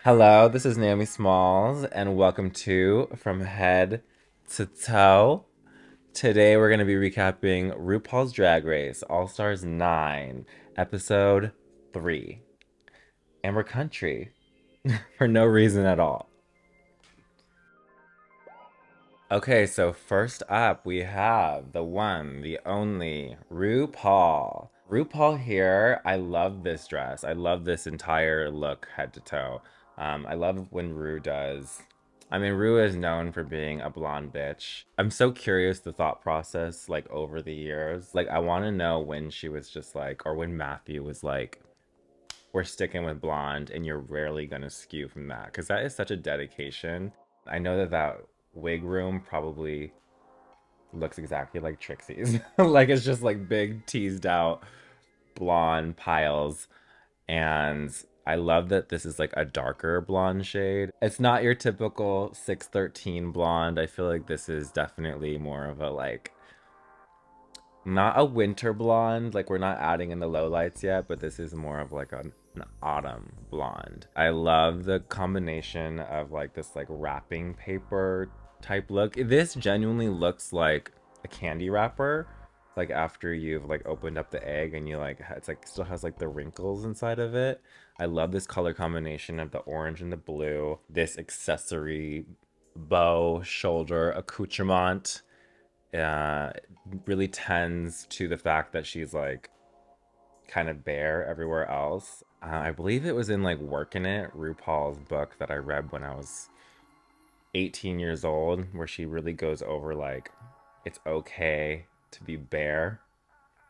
Hello, this is Naomi Smalls, and welcome to From Head to Toe. Today we're going to be recapping RuPaul's Drag Race All Stars 9, Episode 3. And we're country for no reason at all. Okay, so first up we have the one, the only RuPaul. RuPaul here, I love this dress. I love this entire look head to toe. I love when Ru does. I mean, Ru is known for being a blonde bitch. I'm so curious the thought process like over the years. Like I want to know when she was just like, or when Matthew was like, we're sticking with blonde and you're rarely gonna skew from that because that is such a dedication. I know that that wig room probably looks exactly like Trixie's. Like it's just like big teased out blonde piles. And I love that this is like a darker blonde shade. It's not your typical 613 blonde. I feel like this is definitely more of a like not a winter blonde, like we're not adding in the lowlights yet, but this is more of like an autumn blonde. I love the combination of like this like wrapping paper type look. This genuinely looks like a candy wrapper, like after you've like opened up the egg and you like it's like still has like the wrinkles inside of it. I love this color combination of the orange and the blue, this accessory bow shoulder accoutrement uh, really tends to the fact that she's like kind of bare everywhere else. I believe it was in like Workin' It, RuPaul's book that I read when I was 18 years old, where she really goes over like it's okay to be bare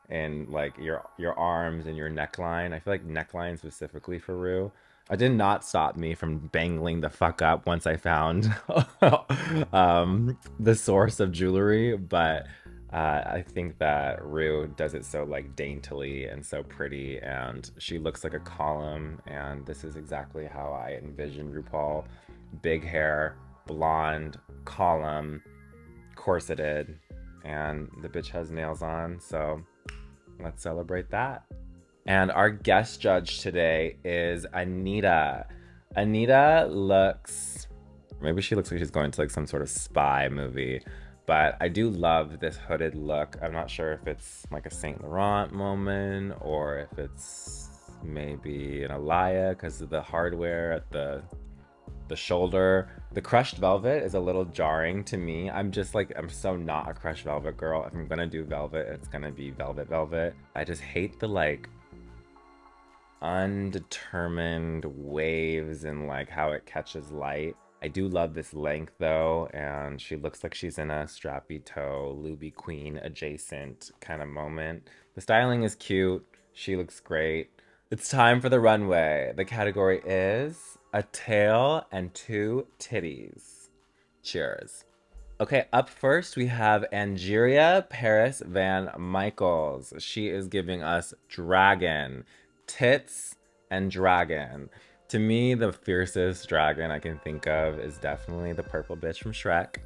and like your arms and your neckline. I feel like neckline specifically for Ru. It did not stop me from bangling the fuck up once I found the source of jewelry, but I think that Ru does it so like daintily and so pretty, and she looks like a column. And this is exactly how I envisioned RuPaul: big hair, blonde, column, corseted, and the bitch has nails on. So let's celebrate that. And our guest judge today is Anita. Anita looks, maybe she looks like she's going to like some sort of spy movie, but I do love this hooded look. I'm not sure if it's like a Saint Laurent moment or if it's maybe an Alaya because of the hardware at the shoulder. The crushed velvet is a little jarring to me. I'm just like, I'm so not a crushed velvet girl. If I'm gonna do velvet, it's gonna be velvet velvet. I just hate the like undetermined waves and like how it catches light. I do love this length though, and she looks like she's in a strappy toe, Luby Queen adjacent kind of moment. The styling is cute. She looks great. It's time for the runway. The category is a tail and two titties. Cheers. Okay, up first we have Angeria Paris Van Michaels. She is giving us dragon, tits, and dragon. To me, the fiercest dragon I can think of is definitely the purple bitch from Shrek.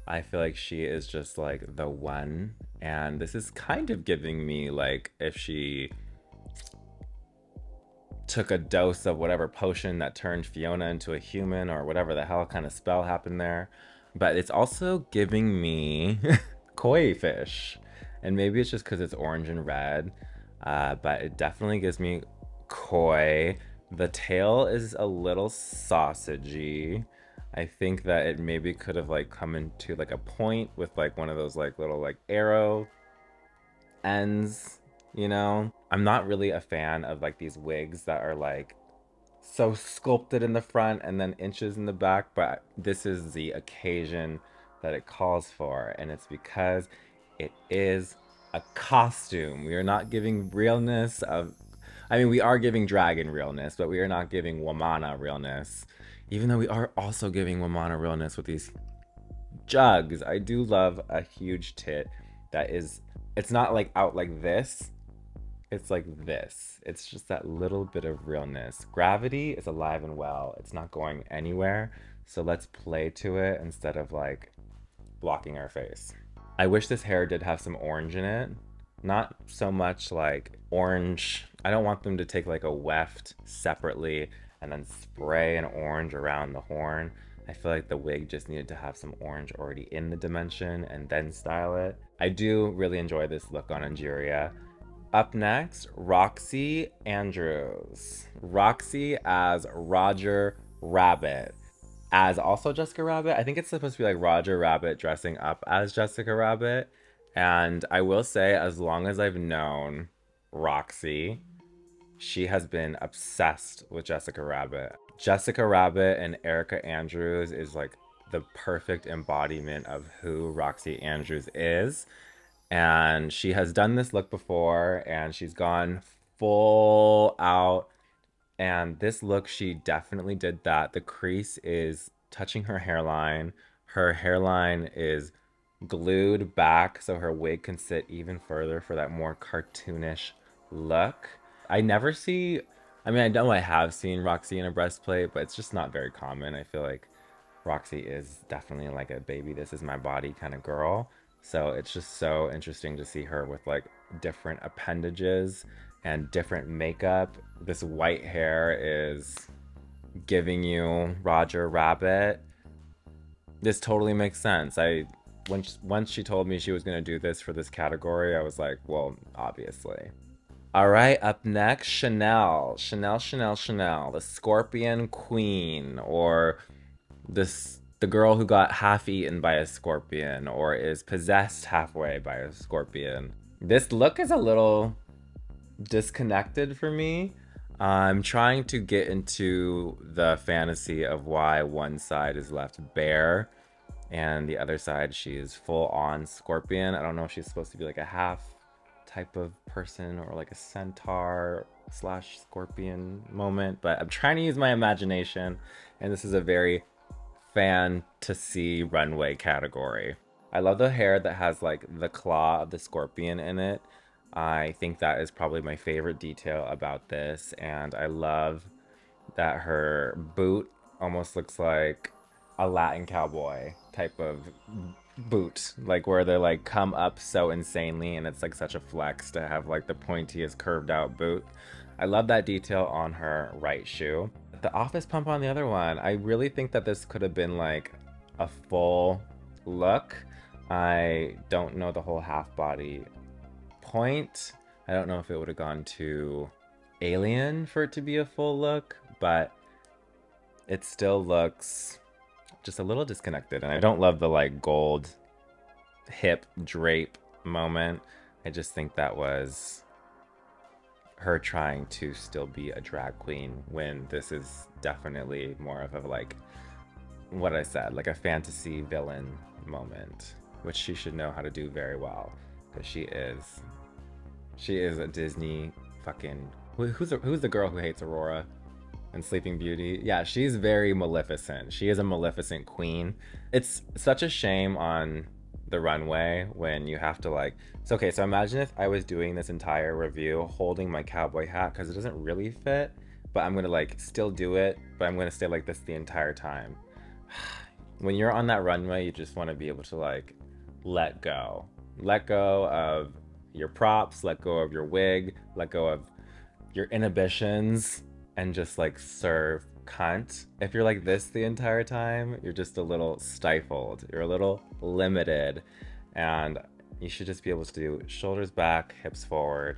I feel like she is just like the one. And this is kind of giving me like if she took a dose of whatever potion that turned Fiona into a human or whatever the hell kind of spell happened there. But it's also giving me koi fish. And maybe it's just because it's orange and red. But it definitely gives me koi. The tail is a little sausagey. I think that it maybe could have like come into like a point with like one of those like little like arrow ends, you know? I'm not really a fan of like these wigs that are like so sculpted in the front and then inches in the back, but this is the occasion that it calls for, and it's because it is a costume. We are not giving realness of, I mean, we are giving dragon realness, but we are not giving Womana realness, even though we are also giving Womana realness with these jugs. I do love a huge tit that is, it's not like out like this, it's like this. It's just that little bit of realness. Gravity is alive and well. It's not going anywhere. So let's play to it instead of like blocking our face. I wish this hair did have some orange in it. Not so much like orange. I don't want them to take like a weft separately and then spray an orange around the horn. I feel like the wig just needed to have some orange already in the dimension and then style it. I do really enjoy this look on Angeria. Up next, Roxy Andrews. Roxy as Roger Rabbit. As also Jessica Rabbit. I think it's supposed to be like Roger Rabbit dressing up as Jessica Rabbit. And I will say, as long as I've known Roxy, she has been obsessed with Jessica Rabbit. Jessica Rabbit and Erica Andrews is like the perfect embodiment of who Roxy Andrews is. And she has done this look before and she's gone full out. And this look, she definitely did that. The crease is touching her hairline. Her hairline is glued back so her wig can sit even further for that more cartoonish look. I never see, I mean, I know I have seen Roxy in a breastplate, but it's just not very common. I feel like Roxy is definitely like a baby, this is my body kind of girl. So it's just so interesting to see her with like different appendages and different makeup. This white hair is giving you Roger Rabbit. This totally makes sense. Once she told me she was gonna do this for this category, I was like, well, obviously. All right, up next, Chanel. Chanel, the Scorpion Queen, or the girl who got half eaten by a scorpion or is possessed halfway by a scorpion. This look is a little disconnected for me. I'm trying to get into the fantasy of why one side is left bare and the other side she is full on scorpion. I don't know if she's supposed to be like a half type of person or like a centaur slash scorpion moment, but I'm trying to use my imagination, and this is a very fantasy runway category. I love the hair that has like the claw of the scorpion in it. I think that is probably my favorite detail about this, and I love that her boot almost looks like a Latin cowboy type of boot, like where they like come up so insanely and it's like such a flex to have like the pointiest curved out boot. I love that detail on her right shoe. The office pump on the other one, I really think that this could have been like a full look. I don't know the whole half body point. I don't know if it would have gone to alien for it to be a full look, but it still looks just a little disconnected, and I don't love the like gold hip drape moment. I just think that was her trying to still be a drag queen when this is definitely more of a like what I said, like a fantasy villain moment, which she should know how to do very well because she is a Disney fucking who's the girl who hates Aurora and Sleeping Beauty? Yeah, she's very Maleficent. She is a Maleficent queen. It's such a shame on the runway when you have to like, so okay, so imagine if I was doing this entire review holding my cowboy hat because it doesn't really fit, but I'm gonna like still do it, but I'm gonna stay like this the entire time. When you're on that runway, you just want to be able to like let go of your props, let go of your wig, let go of your inhibitions, and just like serve cunt. If you're like this the entire time, you're just a little stifled, you're a little limited, and you should just be able to do shoulders back, hips forward,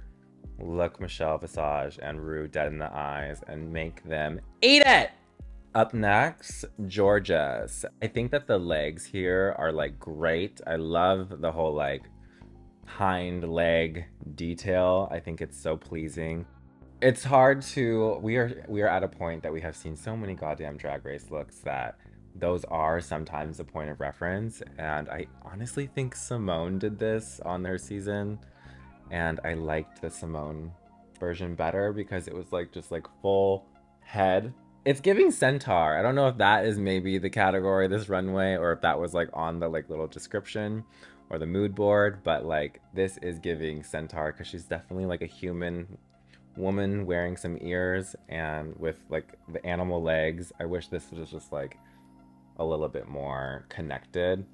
look Michelle Visage and Rue dead in the eyes and make them eat it. Up next, Jorgeous. I think that the legs here are like great. I love the whole like hind leg detail. I think it's so pleasing. It's hard to, we are at a point that we have seen so many goddamn Drag Race looks that those are sometimes a point of reference, and I honestly think Simone did this on their season, and I liked the Simone version better because it was like just like full head. It's giving centaur. I don't know if that is maybe the category this runway or if that was like on the like little description or the mood board, but like this is giving centaur because she's definitely like a human woman wearing some ears and with like the animal legs. I wish this was just like a little bit more connected.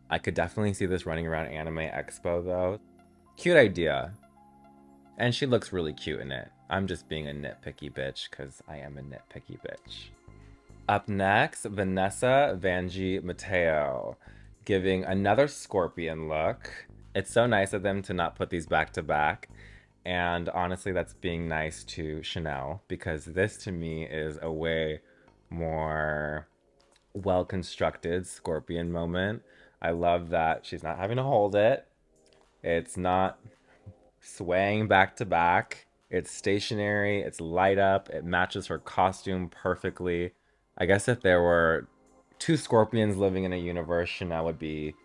I could definitely see this running around Anime Expo though. Cute idea. And she looks really cute in it. I'm just being a nitpicky bitch because I am a nitpicky bitch. Up next, Vanessa Vanjie Mateo, giving another scorpion look. It's so nice of them to not put these back to back. And honestly, that's being nice to Chanel because this to me is a way more well constructed scorpion moment. I love that she's not having to hold it. It's not swaying back to back. It's stationary, it's light up, it matches her costume perfectly. I guess if there were two scorpions living in a universe, Chanel would be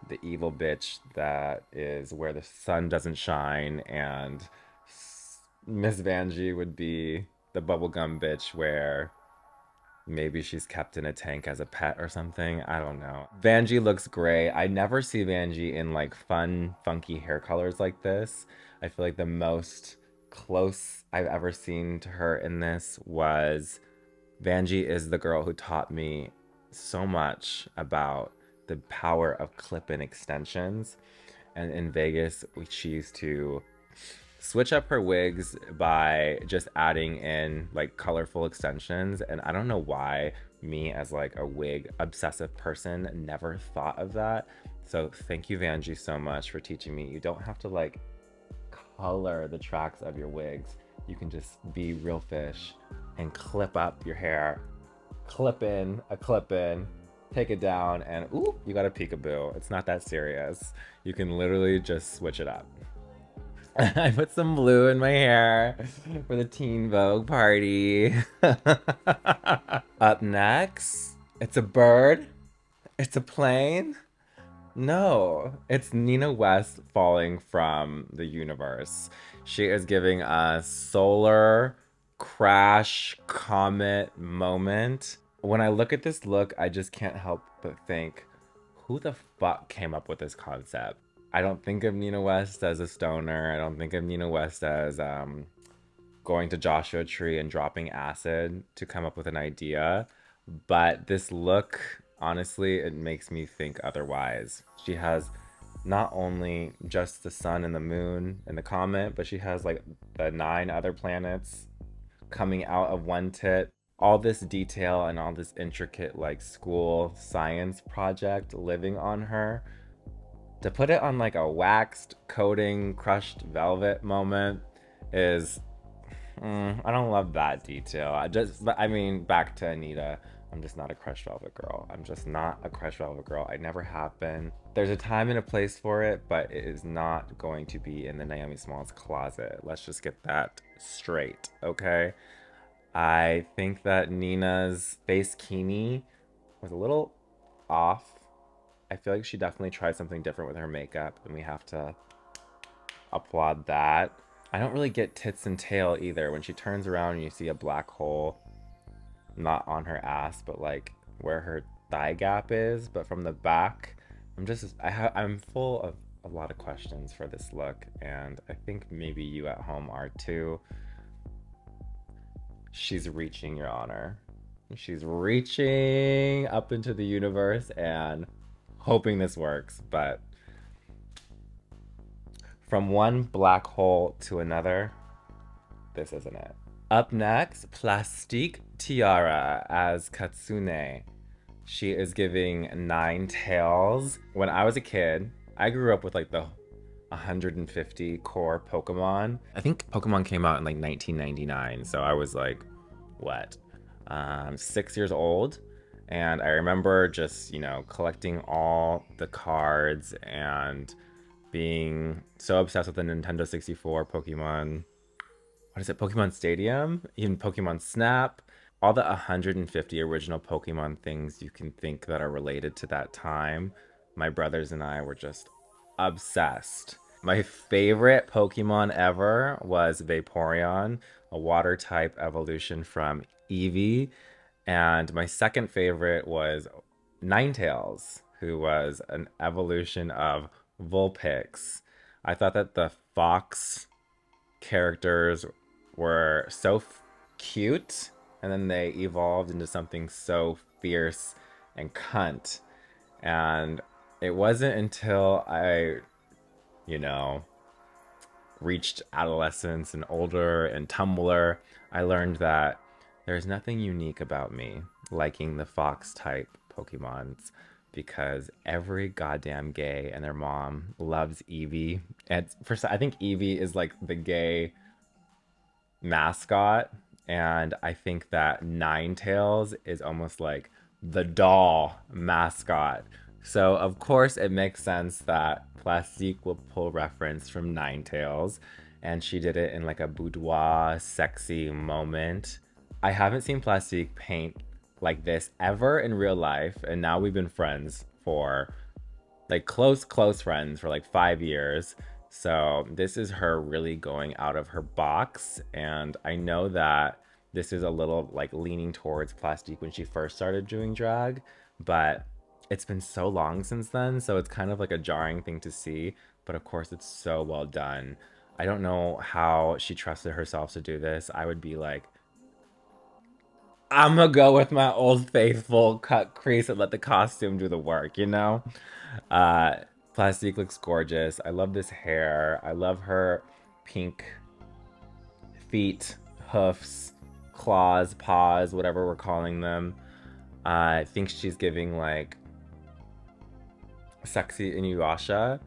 the evil bitch that is where the sun doesn't shine, and Miss Vanjie would be the bubblegum bitch where maybe she's kept in a tank as a pet or something. I don't know. Vanjie looks great. I never see Vanjie in like fun, funky hair colors like this. I feel like the most close I've ever seen to her in this was Vanjie is the girl who taught me so much about the power of clip-in extensions. And in Vegas, she used to switch up her wigs by just adding in like colorful extensions. And I don't know why me as like a wig obsessive person never thought of that. So thank you, Vanjie, so much for teaching me. You don't have to like color the tracks of your wigs. You can just be real fish and clip up your hair, clip in a clip in, take it down, and ooh, you got a peekaboo. It's not that serious. You can literally just switch it up. I put some blue in my hair for the Teen Vogue party. Up next, it's a bird. It's a plane. No, it's Nina West falling from the universe. She is giving a solar crash comet moment. When I look at this look, I just can't help but think, who the fuck came up with this concept? I don't think of Nina West as a stoner. I don't think of Nina West as going to Joshua Tree and dropping acid to come up with an idea. But this look, honestly, it makes me think otherwise. She has not only just the sun and the moon and the comet, but she has like the 9 other planets coming out of one tit. All this detail and all this intricate like school science project living on her. To put it on like a waxed coating crushed velvet moment is I don't love that detail. But I mean, back to Anita. I'm just not a crushed velvet girl. I'm just not a crushed velvet girl. I never have been. There's a time and a place for it, but it is not going to be in the Naomi Smalls closet. Let's just get that straight, okay? I think that Nina's face kini was a little off. I feel like she definitely tried something different with her makeup, and we have to applaud that. I don't really get tits and tail either. When she turns around and you see a black hole, not on her ass, but like where her thigh gap is. But from the back, I'm full of a lot of questions for this look, and I think maybe you at home are too. She's reaching, Your Honor. She's reaching up into the universe and hoping this works, but from one black hole to another, this isn't it. Up next, Plastique Tiara as Katsune. She is giving 9 tails. When I was a kid, I grew up with like the 150 core Pokemon. I think Pokemon came out in like 1999, so I was like, what? 6 years old. And I remember just, you know, collecting all the cards and being so obsessed with the Nintendo 64 Pokemon. What is it? Pokemon Stadium? Even Pokemon Snap. All the 150 original Pokemon things you can think that are related to that time. My brothers and I were just obsessed. My favorite Pokemon ever was Vaporeon, a water type evolution from Eevee. And my second favorite was Ninetales, who was an evolution of Vulpix. I thought that the fox characters were so cute, and then they evolved into something so fierce and cunt. And it wasn't until I, you know, reached adolescence and older and Tumblr, I learned that there's nothing unique about me liking the fox type Pokemons because every goddamn gay and their mom loves Eevee. And first, I think Eevee is like the gay mascot, and I think that Ninetales is almost like the doll mascot. So of course it makes sense that Plastique will pull reference from Ninetales, and she did it in like a boudoir sexy moment. I haven't seen Plastique paint like this ever in real life, and now we've been friends for like close friends for like 5 years. So this is her really going out of her box, and I know that this is a little like leaning towards Plastique when she first started doing drag, but it's been so long since then, so it's kind of like a jarring thing to see, but of course it's so well done. I don't know how she trusted herself to do this. I would be like, I'm gonna go with my old faithful cut crease and let the costume do the work, you know? Uh, Plastique looks gorgeous. I love this hair. I love her pink feet, hoofs, claws, paws, whatever we're calling them. I think she's giving like sexy Inuyasha.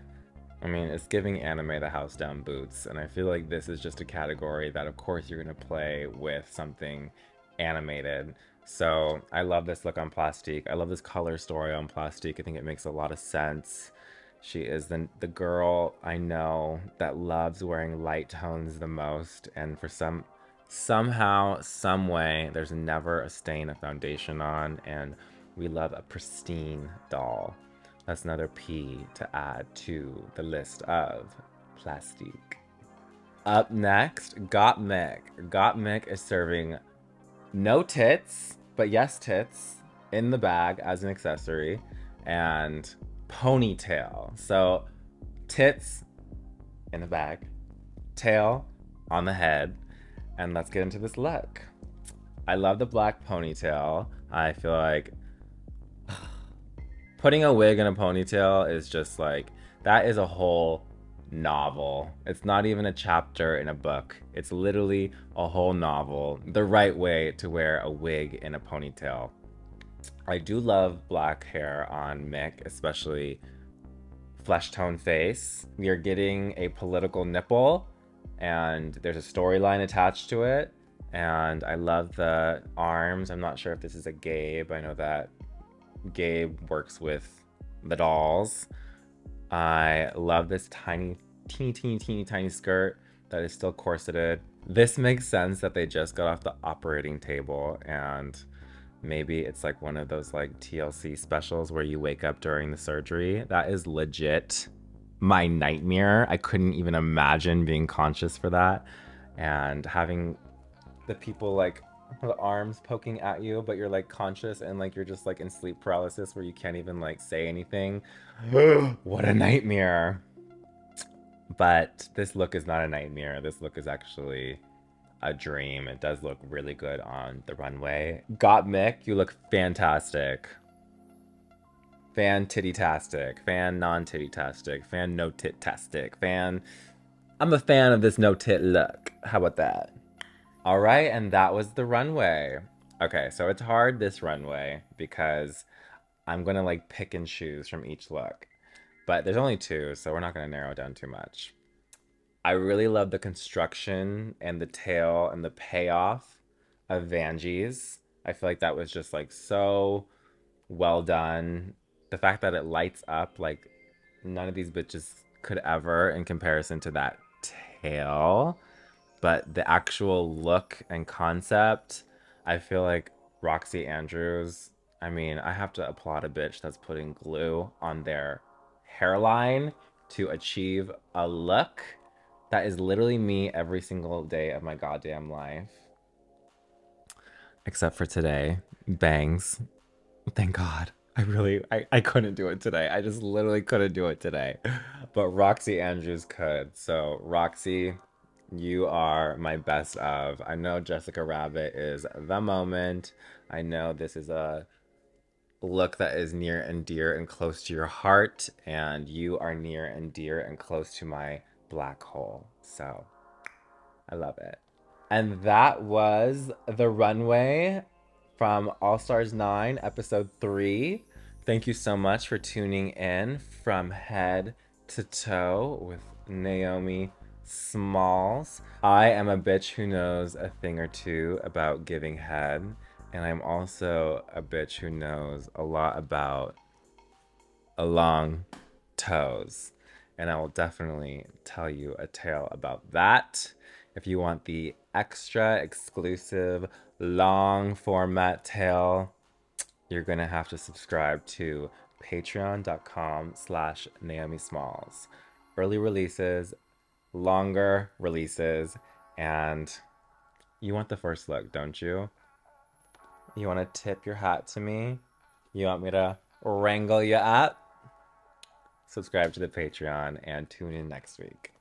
I mean, it's giving anime the house down boots, and I feel like this is just a category that, of course, you're gonna play with something animated. So I love this look on Plastique. I love this color story on Plastique. I think it makes a lot of sense. She is the girl I know that loves wearing light tones the most, and for somehow, some way, there's never a stain of foundation on, and we love a pristine doll. That's another P to add to the list of Plastique. Up next, Gottmik. Gottmik is serving no tits, but yes tits in the bag as an accessory, and ponytail. So tits in the bag, tail on the head, and let's get into this look. I love the black ponytail. I feel like putting a wig in a ponytail is just like, that is a whole novel. It's not even a chapter in a book. It's literally a whole novel. The right way to wear a wig in a ponytail. I do love black hair on Mick, especially flesh tone face. We are getting a political nipple, and there's a storyline attached to it. And I love the arms. I'm not sure if this is a Gabe. I know that Gabe works with the dolls. I love this teeny tiny skirt that is still corseted. This makes sense that they just got off the operating table, and maybe it's like one of those like TLC specials where you wake up during the surgery. That is legit my nightmare. I couldn't even imagine being conscious for that and having the people like the arms poking at you, but you're like conscious and like you're just like in sleep paralysis where you can't even like say anything. What a nightmare. But this look is not a nightmare. This look is actually a dream. It does look really good on the runway. Gottmik, you look fantastic. Fan titty-tastic. Fan non-titty-tastic. Fan no-tit-tastic. Fan... I'm a fan of this no-tit look. How about that? All right, and that was the runway. Okay, so it's hard this runway because I'm gonna like pick and choose from each look. But there's only two, so we're not gonna narrow it down too much. I really love the construction and the tail and the payoff of Vanjie's. I feel like that was just like so well done. The fact that it lights up like none of these bitches could ever in comparison to that tail. But the actual look and concept, I feel like Roxy Andrews, I mean, I have to applaud a bitch that's putting glue on their hairline to achieve a look that is literally me every single day of my goddamn life. Except for today. Bangs. Thank God. I couldn't do it today. I just literally couldn't do it today. But Roxy Andrews could. So, Roxy, you are my best of. I know Jessica Rabbit is the moment. I know this is a look that is near and dear and close to your heart, and you are near and dear and close to my black hole. So I love it. And that was The Runway from All Stars 9, episode 3. Thank you so much for tuning in from head to toe with Naomi Smalls. I am a bitch who knows a thing or two about giving head, and I'm also a bitch who knows a lot about long toes. And I will definitely tell you a tale about that. If you want the extra exclusive long format tale, you're gonna have to subscribe to patreon.com/Naomi Smalls. Early releases, longer releases, and you want the first look, don't you? You want to tip your hat to me? You want me to wrangle you up? Subscribe to the Patreon and tune in next week.